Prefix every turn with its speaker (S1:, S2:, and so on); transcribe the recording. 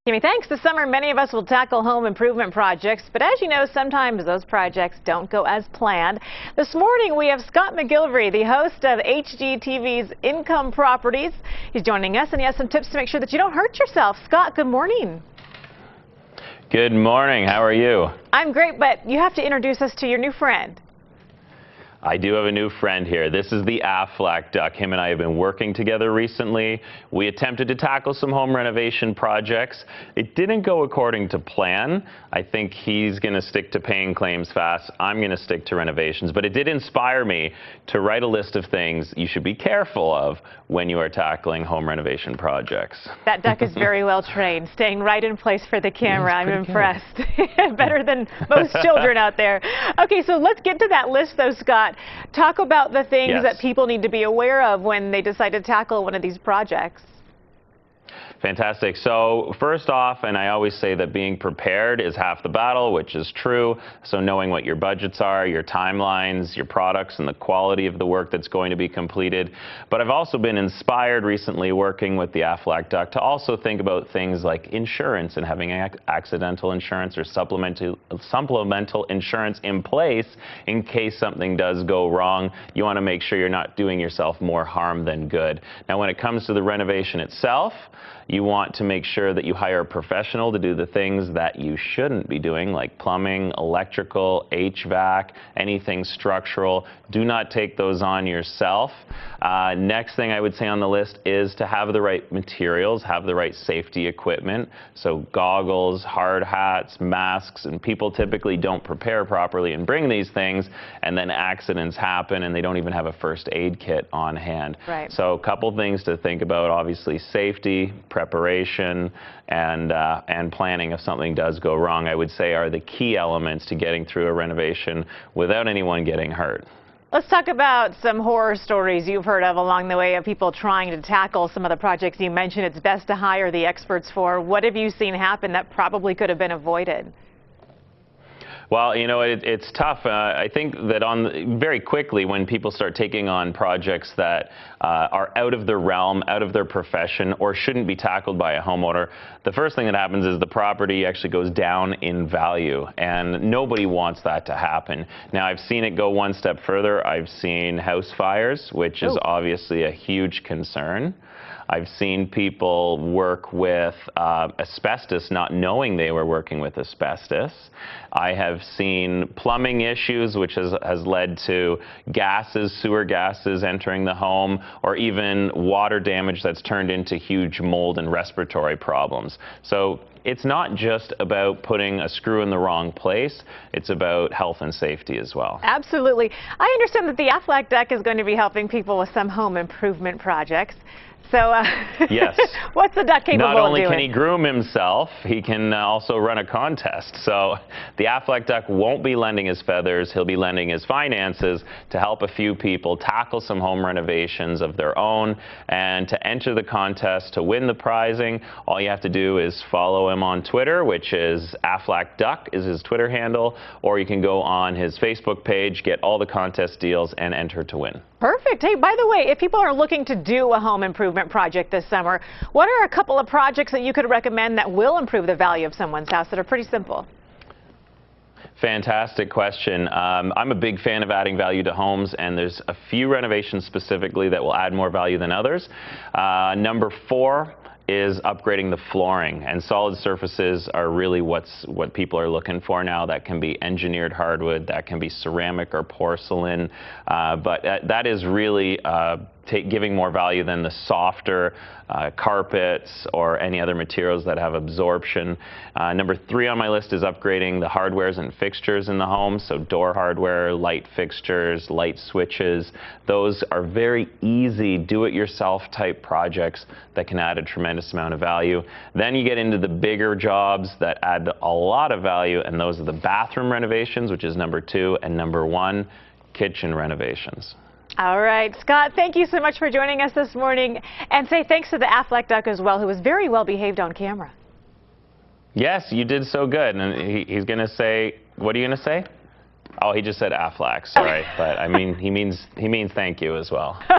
S1: Kimmy, thanks. This summer, many of us will tackle home improvement projects, but as you know, sometimes those projects don't go as planned. This morning, we have Scott McGilvery, the host of HGTV's Income Properties. He's joining us, and he has some tips to make sure that you don't hurt yourself. Scott, good morning.
S2: Good morning. How are you?
S1: I'm great, but you have to introduce us to your new friend.
S2: I do have a new friend here. This is the Aflac duck. Him and I have been working together recently. We attempted to tackle some home renovation projects. It didn't go according to plan. I think he's going to stick to paying claims fast. I'm going to stick to renovations. But it did inspire me to write a list of things you should be careful of when you are tackling home renovation projects.
S1: That duck is very well trained, staying right in place for the camera. I'm impressed. Better than most children out there. Okay, so let's get to that list, though, Scott. Talk about the things that people need to be aware of when they decide to tackle one of these projects.
S2: Fantastic. So first off, and I always say that being prepared is half the battle, which is true. So knowing what your budgets are, your timelines, your products, and the quality of the work that's going to be completed. But I've also been inspired recently working with the Aflac duck to also think about things like insurance and having accidental insurance or supplemental insurance in place in case something does go wrong. You want to make sure you're not doing yourself more harm than good. Now, when it comes to the renovation itself, you want to make sure that you hire a professional to do the things that you shouldn't be doing, like plumbing, electrical, HVAC, anything structural. Do not take those on yourself. Next thing I would say on the list is to have the right materials, have the right safety equipment. So goggles, hard hats, masks, and people typically don't prepare properly and bring these things, and then accidents happen and they don't even have a first aid kit on hand.
S1: Right.
S2: So a couple things to think about, obviously safety, preparation, and planning if something does go wrong, I would say, are the key elements to getting through a renovation without anyone getting hurt.
S1: Let's talk about some horror stories you've heard of along the way of people trying to tackle some of the projects you mentioned it's best to hire the experts for. What have you seen happen that probably could have been avoided?
S2: Well, you know, it's tough. I think that very quickly when people start taking on projects that are out of their realm, out of their profession, or shouldn't be tackled by a homeowner, the first thing that happens is the property actually goes down in value, and nobody wants that to happen. Now, I've seen it go one step further. I've seen house fires, which is obviously a huge concern. I've seen people work with asbestos not knowing they were working with asbestos. I have seen plumbing issues, which has led to gases, sewer gases entering the home, or even water damage that's turned into huge mold and respiratory problems. So it's not just about putting a screw in the wrong place, it's about health and safety as well.
S1: Absolutely. I understand that the Aflac duck is going to be helping people with some home improvement projects. So
S2: yes.
S1: What's the duck capable of doing?
S2: Not only can he groom himself, he can also run a contest. So the Aflac duck won't be lending his feathers, he'll be lending his finances to help a few people tackle some home renovations of their own. And to enter the contest, to win the prizing, all you have to do is follow him on Twitter, which is Aflac duck is his Twitter handle, or you can go on his Facebook page, get all the contest deals, and enter to win.
S1: Perfect. Hey, by the way, if people are looking to do a home improvement project this summer, what are a couple of projects that you could recommend that will improve the value of someone's house that are pretty simple?
S2: Fantastic question. I'm a big fan of adding value to homes, and there's a few renovations specifically that will add more value than others. Number 4 is upgrading the flooring, and solid surfaces are really what people are looking for now. That can be engineered hardwood, that can be ceramic or porcelain, but that is really giving more value than the softer carpets or any other materials that have absorption. Number 3 on my list is upgrading the hardwares and fixtures in the home, so door hardware, light fixtures, light switches. Those are very easy do-it-yourself type projects that can add a tremendous amount of value. Then you get into the bigger jobs that add a lot of value, and those are the bathroom renovations, which is number 2, and number 1, kitchen renovations.
S1: All right, Scott, thank you so much for joining us this morning. And say thanks to the Aflac duck as well, who was very well behaved on camera.
S2: Yes, you did so good. And he's going to say, what are you going to say? Oh, he just said Aflac, sorry. But I mean, he means thank you as well.